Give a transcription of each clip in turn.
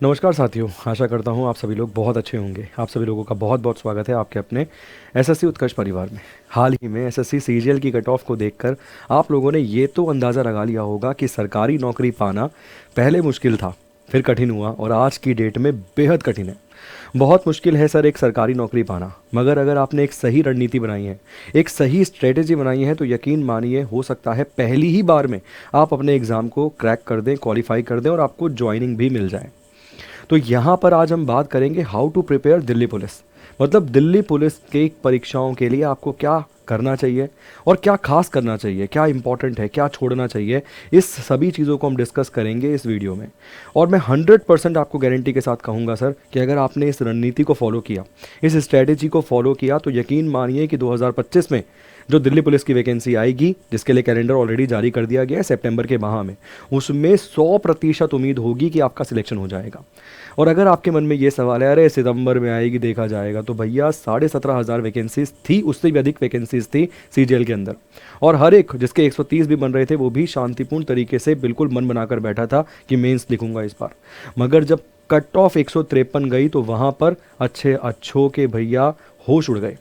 नमस्कार साथियों, आशा करता हूँ आप सभी लोग बहुत अच्छे होंगे। आप सभी लोगों का बहुत बहुत स्वागत है आपके अपने एसएससी उत्कर्ष परिवार में। हाल ही में एसएससी सीजीएल की कट ऑफ को देखकर आप लोगों ने ये तो अंदाज़ा लगा लिया होगा कि सरकारी नौकरी पाना पहले मुश्किल था, फिर कठिन हुआ और आज की डेट में बेहद कठिन है। बहुत मुश्किल है सर एक सरकारी नौकरी पाना, मगर अगर आपने एक सही रणनीति बनाई है, एक सही स्ट्रेटेजी बनाई है, तो यकीन मानिए हो सकता है पहली ही बार में आप अपने एग्ज़ाम को क्रैक कर दें, क्वालिफाई कर दें और आपको ज्वाइनिंग भी मिल जाए। तो यहाँ पर आज हम बात करेंगे how to prepare Delhi police, मतलब दिल्ली पुलिस की परीक्षाओं के लिए आपको क्या करना चाहिए और क्या खास करना चाहिए, क्या इंपॉर्टेंट है, क्या छोड़ना चाहिए। इस सभी चीज़ों को हम डिस्कस करेंगे इस वीडियो में। और मैं 100% आपको गारंटी के साथ कहूँगा सर कि अगर आपने इस रणनीति को फॉलो किया, इस स्ट्रेटेजी को फॉलो किया, तो यकीन मानिए कि 2025 में जो दिल्ली पुलिस की वैकेंसी आएगी, जिसके लिए कैलेंडर ऑलरेडी जारी कर दिया गया है सितंबर के माह में, उसमें 100% उम्मीद होगी कि आपका सिलेक्शन हो जाएगा। और अगर आपके मन में ये सवाल है अरे सितंबर में आएगी देखा जाएगा, तो भैया 17,500 वैकेंसीज थी, उससे भी अधिक वैकेंसीज थी सीजीएल के अंदर। और हर एक जिसके 130 भी बन रहे थे वो भी शांतिपूर्ण तरीके से बिल्कुल मन बनाकर बैठा था कि मेंस लिखूंगा इस बार। मगर जब कट ऑफ 153 गई तो वहाँ पर अच्छे अच्छों के भैया होश उड़ गए।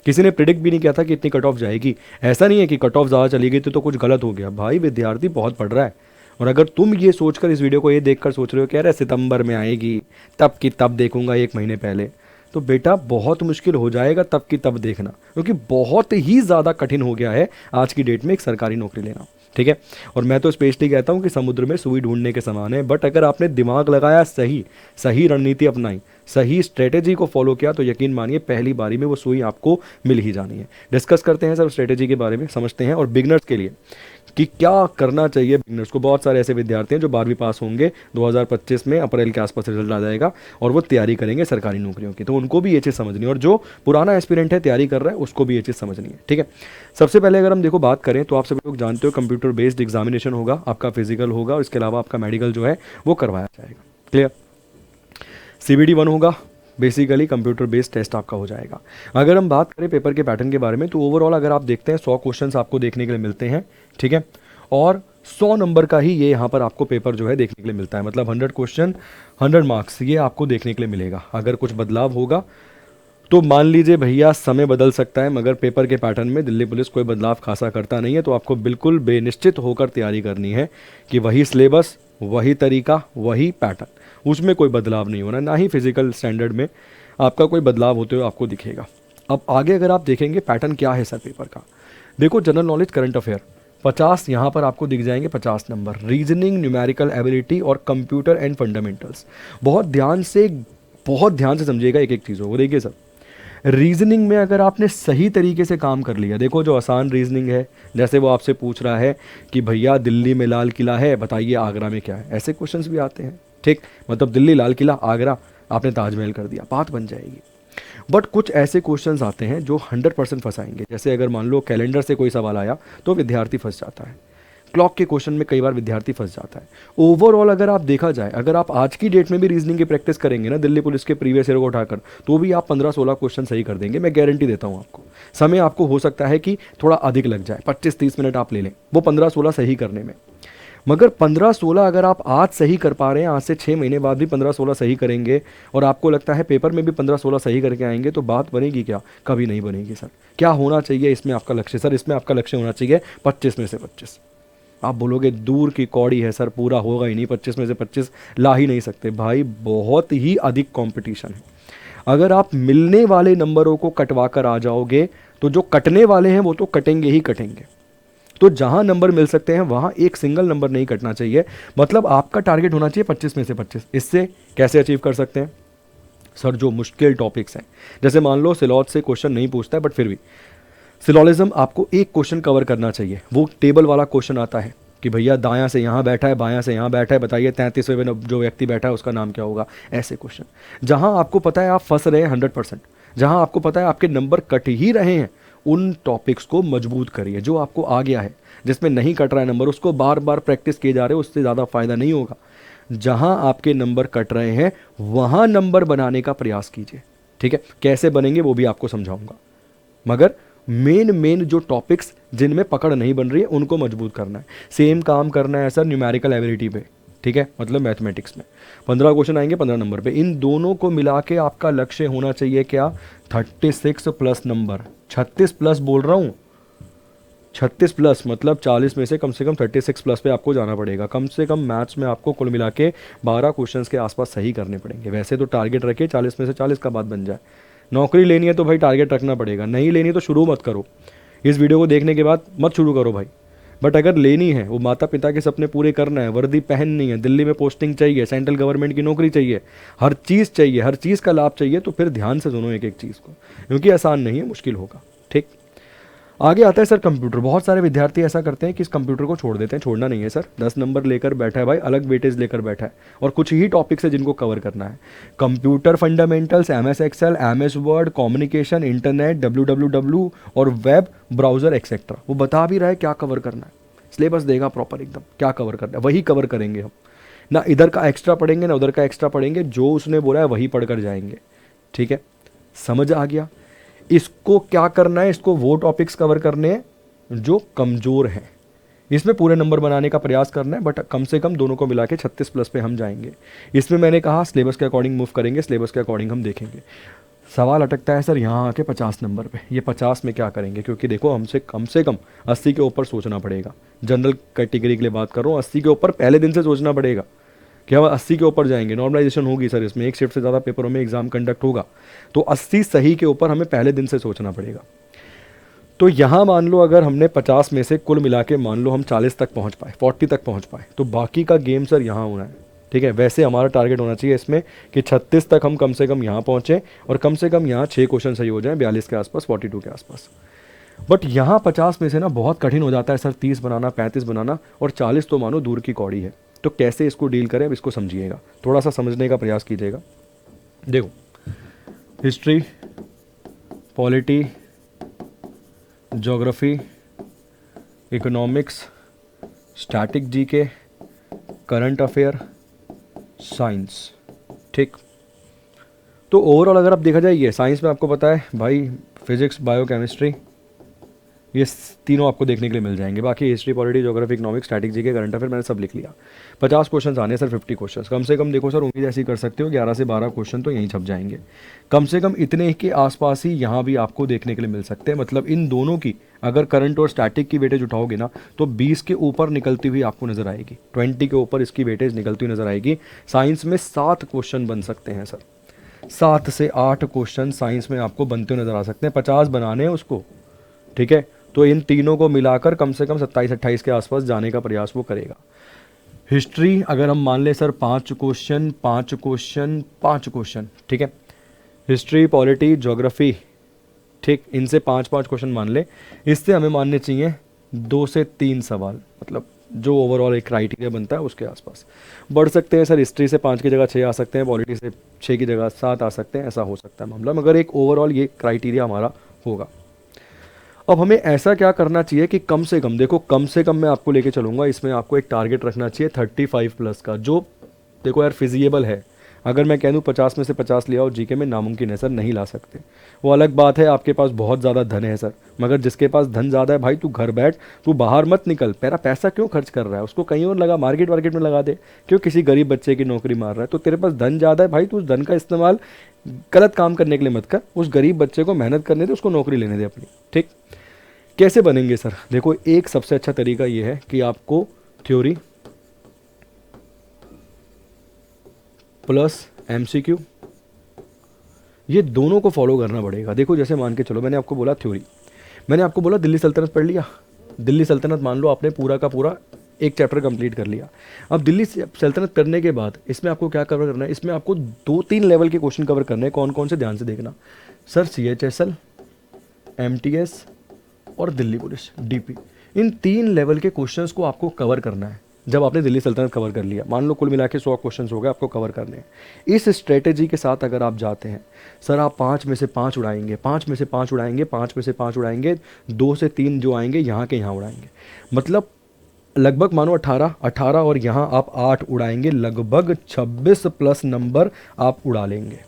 किसी ने प्रिडिक्ट भी नहीं किया था कि इतनी कट ऑफ जाएगी। ऐसा नहीं है कि कट ऑफ ज़्यादा चली गई तो कुछ गलत हो गया, भाई विद्यार्थी बहुत पढ़ रहा है। और अगर तुम ये सोचकर इस वीडियो को ये देखकर सोच रहे हो कि अरे सितंबर में आएगी, तब की तब देखूंगा एक महीने पहले, तो बेटा बहुत मुश्किल हो जाएगा तब की तब देखना, क्योंकि बहुत ही ज़्यादा कठिन हो गया है आज की डेट में एक सरकारी नौकरी लेना। ठीक है। और मैं तो स्पेशली कहता हूँ कि समुद्र में सुई ढूंढने के समान है, बट अगर आपने दिमाग लगाया, सही सही रणनीति अपनाई, सही स्ट्रेटेजी को फॉलो किया, तो यकीन मानिए पहली बारी में वो सुई आपको मिल ही जानी है। डिस्कस करते हैं सर स्ट्रेटेजी के बारे में, समझते हैं। और बिगनर्स के लिए कि क्या करना चाहिए बिगनर्स को, बहुत सारे ऐसे विद्यार्थी हैं जो 12वीं पास होंगे 2025 में, अप्रैल के आसपास रिजल्ट आ जाएगा और वो तैयारी करेंगे सरकारी नौकरियों की, तो उनको भी ये चीज़ समझनी है। और जो पुराना एस्पिरेंट है, तैयारी कर रहा है, उसको भी ये चीज़ समझनी है। ठीक है। सबसे पहले अगर हम देखो बात करें तो आप सभी लोग जानते हो कंप्यूटर बेस्ड एग्जामिनेशन होगा, आपका फिजिकल होगा और इसके अलावा आपका मेडिकल जो है वो करवाया जाएगा। क्लियर। सीबीडी 1 होगा, बेसिकली कंप्यूटर बेस्ड टेस्ट आपका हो जाएगा। अगर हम बात करें पेपर के पैटर्न के बारे में, तो ओवरऑल अगर आप देखते हैं 100 क्वेश्चंस आपको देखने के लिए मिलते हैं। ठीक है। और 100 नंबर का ही ये यहाँ पर आपको पेपर जो है देखने के लिए मिलता है, मतलब 100 क्वेश्चन 100 मार्क्स ये आपको देखने के लिए मिलेगा। अगर कुछ बदलाव होगा तो मान लीजिए भैया समय बदल सकता है, मगर पेपर के पैटर्न में दिल्ली पुलिस कोई बदलाव खासा करता नहीं है। तो आपको बिल्कुल बेनिश्चित होकर तैयारी करनी है कि वही सिलेबस, वही तरीका, वही पैटर्न, उसमें कोई बदलाव नहीं होना, ना ही फिजिकल स्टैंडर्ड में आपका कोई बदलाव होते हुए आपको दिखेगा। अब आगे अगर आप देखेंगे पैटर्न क्या है सर पेपर का, देखो जनरल नॉलेज, करंट अफेयर 50 यहाँ पर आपको दिख जाएंगे, 50 नंबर। रीजनिंग, न्यूमेरिकल एबिलिटी और कंप्यूटर एंड फंडामेंटल्स। बहुत ध्यान से समझिएगा एक एक चीज़ों को। देखिए सर, रीजनिंग में अगर आपने सही तरीके से काम कर लिया, देखो जो आसान रीजनिंग है, जैसे वो आपसे पूछ रहा है कि भैया दिल्ली में लाल किला है, बताइए आगरा में क्या है, ऐसे क्वेश्चंस भी आते हैं। ठीक, मतलब दिल्ली लाल किला, आगरा आपने ताजमहल कर दिया, बात बन जाएगी। बट कुछ ऐसे क्वेश्चंस आते हैं जो 100% फंसाएंगे। जैसे अगर मान लो कैलेंडर से कोई सवाल आया तो विद्यार्थी फंस जाता है, क्लॉक के क्वेश्चन में कई बार विद्यार्थी फंस जाता है। ओवरऑल अगर आप देखा जाए, अगर आप आज की डेट में भी रीजनिंग की प्रैक्टिस करेंगे ना दिल्ली पुलिस के प्रीवियस ईयर को उठाकर, तो भी आप 15-16 क्वेश्चन सही कर देंगे, मैं गारंटी देता हूँ आपको। समय आपको हो सकता है कि थोड़ा अधिक लग जाए, 25-30 मिनट आप ले लें वो 15-16 सही करने में, मगर 15-16 अगर आप आज सही कर पा रहे हैं, आज से 6 महीने बाद भी 15-16 सही करेंगे और आपको लगता है पेपर में भी 15-16 सही करके आएंगे, तो बात बनेगी क्या? कभी नहीं बनेगी सर। क्या होना चाहिए इसमें आपका लक्ष्य? सर इसमें आपका लक्ष्य होना चाहिए 25 में से 25। आप बोलोगे दूर की कौड़ी है सर, पूरा होगा ही नहीं, 25 में से 25 ला ही नहीं सकते। भाई बहुत ही अधिक कंपटीशन है। अगर आप मिलने वाले नंबरों को कटवा कर आ जाओगे तो जो कटने वाले हैं वो तो कटेंगे ही कटेंगे। तो जहां नंबर मिल सकते हैं वहां एक सिंगल नंबर नहीं कटना चाहिए, मतलब आपका टारगेट होना चाहिए 25 में से 25। इससे कैसे अचीव कर सकते हैं सर? जो मुश्किल टॉपिक्स हैं, जैसे मान लो सिलॉज से क्वेश्चन नहीं पूछता है, बट फिर भी सिलोलिज्म आपको एक क्वेश्चन कवर करना चाहिए। वो टेबल वाला क्वेश्चन आता है कि भैया दायां से यहाँ बैठा है, बायां से यहाँ बैठा है, बताइए 33वें जो व्यक्ति बैठा है उसका नाम क्या होगा। ऐसे क्वेश्चन जहां आपको पता है आप फंस रहे हैं 100%, जहां आपको पता है आपके नंबर कट ही रहे हैं, उन टॉपिक्स को मजबूत करिए। जो आपको आ गया है, जिसमें नहीं कट रहा है नंबर, उसको बार बार प्रैक्टिस किए जा रहे हो, उससे ज़्यादा फायदा नहीं होगा। जहां आपके नंबर कट रहे हैं वहां नंबर बनाने का प्रयास कीजिए। ठीक है, कैसे बनेंगे वो भी आपको समझाऊंगा, मगर मेन जो टॉपिक्स जिनमें पकड़ नहीं बन रही है उनको मजबूत करना है। सेम काम करना है सर न्यूमेरिकल एबिलिटी पे। ठीक है, मतलब मैथमेटिक्स में 15 क्वेश्चन आएंगे 15 नंबर पे। इन दोनों को मिला के आपका लक्ष्य होना चाहिए क्या, 36 प्लस नंबर। 36 प्लस बोल रहा हूँ, 36 प्लस मतलब 40 में से कम 36 प्लस पे आपको जाना पड़ेगा। कम से कम मैथ्स में आपको कुल मिला के 12 क्वेश्चंस के आसपास सही करने पड़ेंगे। वैसे तो टारगेट रखिए 40 में से 40 का बात बन जाए। नौकरी लेनी है तो भाई टारगेट रखना पड़ेगा, नहीं लेनी तो शुरू मत करो, इस वीडियो को देखने के बाद मत शुरू करो भाई। बट अगर लेनी है, वो माता पिता के सपने पूरे करना है, वर्दी पहननी है, दिल्ली में पोस्टिंग चाहिए, सेंट्रल गवर्नमेंट की नौकरी चाहिए, हर चीज़ चाहिए, हर चीज़ का लाभ चाहिए, तो फिर ध्यान से सुनो एक एक चीज़ को, क्योंकि आसान नहीं है, मुश्किल होगा। ठीक, आगे आता है सर कंप्यूटर। बहुत सारे विद्यार्थी ऐसा करते हैं कि इस कंप्यूटर को छोड़ देते हैं। छोड़ना नहीं है सर, 10 नंबर लेकर बैठा है भाई, अलग वेटेज लेकर बैठा है, और कुछ ही टॉपिक्स है जिनको कवर करना है। Computer fundamentals, MS excel, MS word, communication, internet, WWW और वेब ब्राउजर एक्सेट्रा। वो बता भी रहा है क्या कवर करना है, सिलेबस देगा प्रॉपर एकदम क्या कवर करना है, वही कवर करेंगे हम। ना इधर का एक्स्ट्रा पढ़ेंगे ना उधर का एक्स्ट्रा पढ़ेंगे, जो उसने बोला है वही पढ़ कर जाएंगे। ठीक है, समझ आ गया। इसको क्या करना है, इसको वो टॉपिक्स कवर करने हैं जो कमज़ोर हैं, इसमें पूरे नंबर बनाने का प्रयास करना है, बट कम से कम दोनों को मिला के 36 प्लस पे हम जाएंगे। इसमें मैंने कहा सिलेबस के अकॉर्डिंग मूव करेंगे, सिलेबस के अकॉर्डिंग हम देखेंगे। सवाल अटकता है सर यहाँ आके 50 नंबर पे, ये 50 में क्या करेंगे, क्योंकि देखो हमसे कम से कम 80 के ऊपर सोचना पड़ेगा। जनरल कैटेगरी के लिए बात कर रहा हूँ, 80 के ऊपर पहले दिन से सोचना पड़ेगा कि हम 80 के ऊपर जाएंगे। नॉर्मलाइजेशन होगी सर, इसमें एक शिफ्ट से ज़्यादा पेपरों में एग्जाम कंडक्ट होगा, तो 80 सही के ऊपर हमें पहले दिन से सोचना पड़ेगा। तो यहाँ मान लो अगर हमने 50 में से कुल मिला के मान लो हम 40 तक पहुँच पाए, 40 तक पहुँच पाए, तो बाकी का गेम सर यहाँ होना है। ठीक है, वैसे हमारा टारगेट होना चाहिए इसमें कि 36 तक हम कम से कम यहाँ पहुँचें, और कम से कम यहाँ 6 क्वेश्चन सही हो जाएं, 42 के आसपास, 42 के आसपास। बट यहाँ 50 में से ना बहुत कठिन हो जाता है सर 30 बनाना, 35 बनाना, और 40 तो मानो दूर की कौड़ी है। तो कैसे इसको डील करें, अब इसको समझिएगा, थोड़ा सा समझने का प्रयास कीजिएगा। देखो, history, polity, geography, economics, static GK, current affair, science. ठीक, तो ओवरऑल अगर आप देखा जाए, ये साइंस में आपको पता है भाई, फिजिक्स, बायो केमिस्ट्री, ये तीनों आपको देखने के लिए मिल जाएंगे। बाकी history, polity, geography, economics, static GK, current affair मैंने सब लिख लिया। 50 क्वेश्चन आने सर, 50 क्वेश्चन कम से कम। देखो सर, उम्मीद ऐसी कर सकते हो 11 से 12 क्वेश्चन तो यहीं छप जाएंगे, कम से कम इतने के आसपास ही यहाँ भी आपको देखने के लिए मिल सकते हैं। मतलब इन दोनों की अगर करंट और स्टैटिक की वेटेज उठाओगे ना, तो 20 के ऊपर निकलती हुई आपको नजर आएगी, 20 के ऊपर इसकी वेटेज निकलती हुई नजर आएगी। साइंस में 7 क्वेश्चन बन सकते हैं सर, 7 से 8 क्वेश्चन साइंस में आपको बनते हुए नजर आ सकते हैं। 50 बनाने हैं उसको, ठीक है, तो इन तीनों को मिलाकर कम से कम 27-28 के आसपास जाने का प्रयास वो करेगा। हिस्ट्री अगर हम मान ले सर 5 क्वेश्चन 5 क्वेश्चन 5 क्वेश्चन, ठीक है, हिस्ट्री, पॉलिटी, ज्योग्राफी, ठीक, इनसे 5-5 क्वेश्चन मान ले। इससे हमें मानने चाहिए 2 से 3 सवाल, मतलब जो ओवरऑल एक क्राइटेरिया बनता है उसके आसपास बढ़ सकते हैं सर। हिस्ट्री से 5 की जगह 6 आ सकते हैं, पॉलिटी से 6 की जगह 7 आ सकते हैं, ऐसा हो सकता है मामला, मगर एक ओवरऑल ये क्राइटेरिया हमारा होगा। अब हमें ऐसा क्या करना चाहिए कि कम से कम, देखो कम से कम मैं आपको लेके चलूंगा, इसमें आपको एक टारगेट रखना चाहिए 35 प्लस का, जो देखो यार फिजिएबल है। अगर मैं कह दूँ 50 में से 50 ले आओ जीके में, नामुमकिन है सर, नहीं ला सकते। वो अलग बात है आपके पास बहुत ज़्यादा धन है सर, मगर जिसके पास धन ज़्यादा है भाई, तू घर बैठ, तू बाहर मत निकल, तेरा पैसा क्यों खर्च कर रहा है, उसको कहीं और लगा, मार्केट वार्केट में लगा दे, क्यों किसी गरीब बच्चे की नौकरी मार रहा है। तो तेरे पास धन ज़्यादा है भाई, तू उस धन का इस्तेमाल गलत काम करने के लिए मत कर, उस गरीब बच्चे को मेहनत करने दे, उसको नौकरी लेने दे अपनी। ठीक, कैसे बनेंगे सर, देखो एक सबसे अच्छा तरीका ये है कि आपको थ्योरी प्लस MCQ, ये दोनों को फॉलो करना पड़ेगा। देखो जैसे मान के चलो, मैंने आपको बोला थ्योरी, मैंने आपको बोला दिल्ली सल्तनत पढ़ लिया, दिल्ली सल्तनत मान लो आपने पूरा का पूरा एक चैप्टर कंप्लीट कर लिया। अब दिल्ली सल्तनत करने के बाद इसमें आपको क्या कवर करना है, इसमें आपको 2-3 लेवल के क्वेश्चन कवर करने हैं। कौन कौन से, ध्यान से देखना सर, CHSL, MTS और दिल्ली पुलिस DP, इन 3 लेवल के क्वेश्चंस को आपको कवर करना है। जब आपने दिल्ली सल्तनत कवर कर लिया, मान लो कुल मिला के 100 क्वेश्चंस हो गए, आपको कवर करने हैं। इस स्ट्रेटेजी के साथ अगर आप जाते हैं सर, आप 5 में से 5 उड़ाएंगे, 5 में से 5 उड़ाएंगे, 5 में से 5 उड़ाएंगे, 2 से 3 जो आएंगे यहाँ के यहाँ उड़ाएंगे, मतलब लगभग मानो 18 और यहाँ आप 8 उड़ाएंगे, लगभग 26 प्लस नंबर आप उड़ा लेंगे।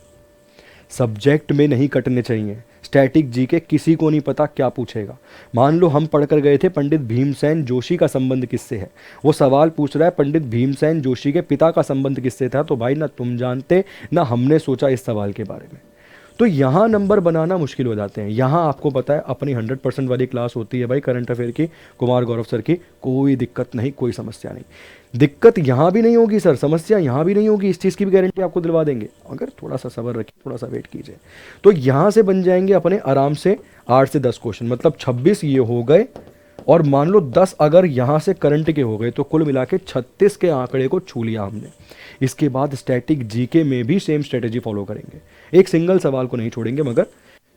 सब्जेक्ट में नहीं कटने चाहिए, स्टैटिक जीके किसी को नहीं पता क्या पूछेगा। मान लो हम पढ़कर गए थे पंडित भीमसेन जोशी का संबंध किससे है, वो सवाल पूछ रहा है पंडित भीमसेन जोशी के पिता का संबंध किससे था, तो भाई ना तुम जानते ना हमने सोचा इस सवाल के बारे में। तो यहाँ नंबर बनाना मुश्किल हो जाते हैं। यहाँ आपको पता है अपनी 100% वाली क्लास होती है भाई करंट अफेयर की, कुमार गौरव सर की, कोई दिक्कत नहीं, कोई समस्या नहीं। दिक्कत यहाँ भी नहीं होगी सर, समस्या यहाँ भी नहीं होगी, इस चीज़ की भी गारंटी आपको दिलवा देंगे, अगर थोड़ा सा सब्र रखिए, थोड़ा सा वेट कीजिए। तो यहाँ से बन जाएंगे अपने आराम से 8 से 10 क्वेश्चन, मतलब 26 ये हो गए, और मान लो 10 अगर यहाँ से करंट के हो गए, तो कुल मिला के 36 के आंकड़े को छू लिया हमने। इसके बाद स्टैटिक जीके में भी सेम स्ट्रेटेजी फॉलो करेंगे, एक सिंगल सवाल को नहीं छोड़ेंगे, मगर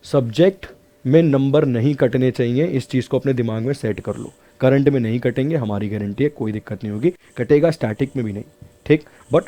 सब्जेक्ट में नंबर नहीं कटने चाहिए, इस चीज़ को अपने दिमाग में सेट कर लो। करंट में नहीं कटेंगे, हमारी गारंटी है, कोई दिक्कत नहीं होगी, कटेगा स्टैटिक में भी नहीं, ठीक। बट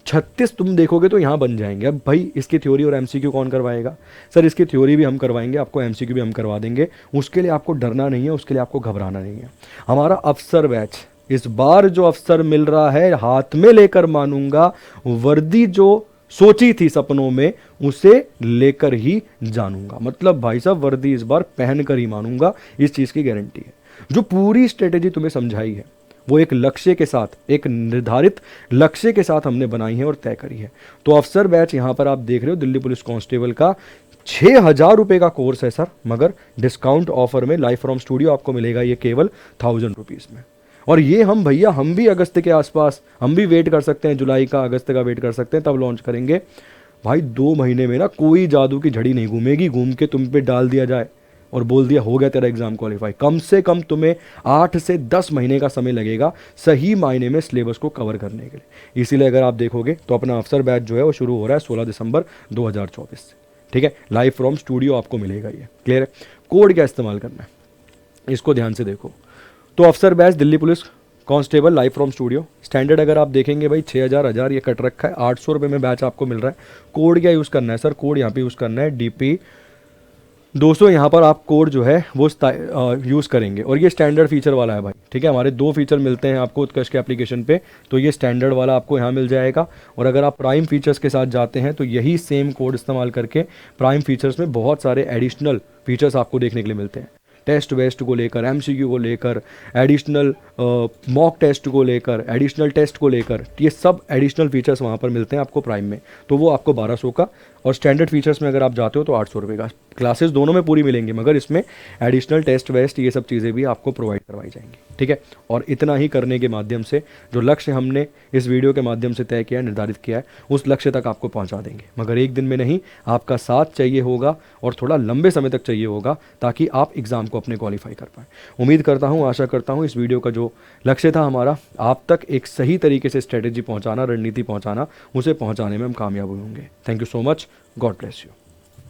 36 तुम देखोगे तो यहाँ बन जाएंगे। अब भाई इसकी थ्योरी और एमसीक्यू कौन करवाएगा? सर इसकी थ्योरी भी हम करवाएंगे, आपको एमसीक्यू भी हम करवा देंगे, उसके लिए आपको डरना नहीं है, उसके लिए आपको घबराना नहीं है। हमारा अफसर बैच इस बार जो अफसर मिल रहा है हाथ में लेकर मानूंगा, वर्दी जो सोची थी सपनों में उसे लेकर ही जानूंगा, मतलब भाई साहब वर्दी इस बार पहन कर ही मानूंगा, इस चीज़ की गारंटी है। जो पूरी स्ट्रेटेजी तुम्हें समझाई है वो एक लक्ष्य के साथ, एक निर्धारित लक्ष्य के साथ हमने बनाई है और तय करी है। तो अफसर बैच यहाँ पर आप देख रहे हो, दिल्ली पुलिस कांस्टेबल का 6,000 रुपये का कोर्स है सर, मगर डिस्काउंट ऑफर में लाइव फ्रॉम स्टूडियो आपको मिलेगा ये केवल 1000 रुपीज़ में। और ये हम भैया हम भी अगस्त के आसपास, हम भी वेट कर सकते हैं, जुलाई का अगस्त का वेट कर सकते हैं, तब लॉन्च करेंगे। भाई 2 महीने में ना कोई जादू की झड़ी नहीं घूमेगी, घूम के तुम पे डाल दिया जाए और बोल दिया हो गया तेरा एग्जाम क्वालिफाई। कम से कम तुम्हें 8 से 10 महीने का समय लगेगा सही मायने में सिलेबस को कवर करने के लिए। इसीलिए अगर आप देखोगे तो अपना अफसर बैच जो है वो शुरू हो रहा है 16 दिसंबर 2024 से, ठीक है। लाइव फ्रॉम स्टूडियो आपको मिलेगा, ये क्लियर है। कोड क्या इस्तेमाल करना है इसको ध्यान से देखो। तो अफसर batch Delhi police constable live from studio, standard अगर आप देखेंगे भाई 6000 ये कट रखा है, 800 रुपये में बैच आपको मिल रहा है। कोड क्या यूज़ करना है सर? कोड यहाँ पे यूज़ करना है DP 200, यहाँ पर आप कोड जो है वो यूज़ करेंगे, और ये स्टैंडर्ड फीचर वाला है भाई, ठीक है। हमारे 2 फीचर मिलते हैं आपको उत्कर्ष के एप्लीकेशन पे, तो ये स्टैंडर्ड वाला आपको यहाँ मिल जाएगा। और अगर आप प्राइम फीचर्स के साथ जाते हैं तो यही सेम कोड इस्तेमाल करके प्राइम फीचर्स में बहुत सारे एडिशनल फीचर्स आपको देखने के लिए मिलते हैं। टेस्ट वेस्ट को लेकर, MCQ को लेकर, एडिशनल मॉक टेस्ट को लेकर, एडिशनल टेस्ट को लेकर, ये सब एडिशनल फीचर्स वहाँ पर मिलते हैं आपको प्राइम में, तो वो आपको 1200 का। और स्टैंडर्ड फीचर्स में अगर आप जाते हो तो 800 रुपये का। क्लासेस दोनों में पूरी मिलेंगी, मगर इसमें एडिशनल टेस्ट वेस्ट ये सब चीज़ें भी आपको प्रोवाइड करवाई जाएंगी, ठीक है। और इतना ही करने के माध्यम से जो लक्ष्य हमने इस वीडियो के माध्यम से तय किया है, निर्धारित किया है, उस लक्ष्य तक आपको पहुंचा देंगे। मगर एक दिन में नहीं, आपका साथ चाहिए होगा और थोड़ा लंबे समय तक चाहिए होगा, ताकि आप एग्ज़ाम को अपने क्वालिफाई कर पाएँ। उम्मीद करता हूँ, आशा करता हूँ इस वीडियो का जो लक्ष्य था हमारा, आप तक एक सही तरीके से स्ट्रेटेजी पहुँचाना, रणनीति पहुँचाना, उसे पहुँचाने में हम कामयाब होंगे। Thank you so much, God bless you.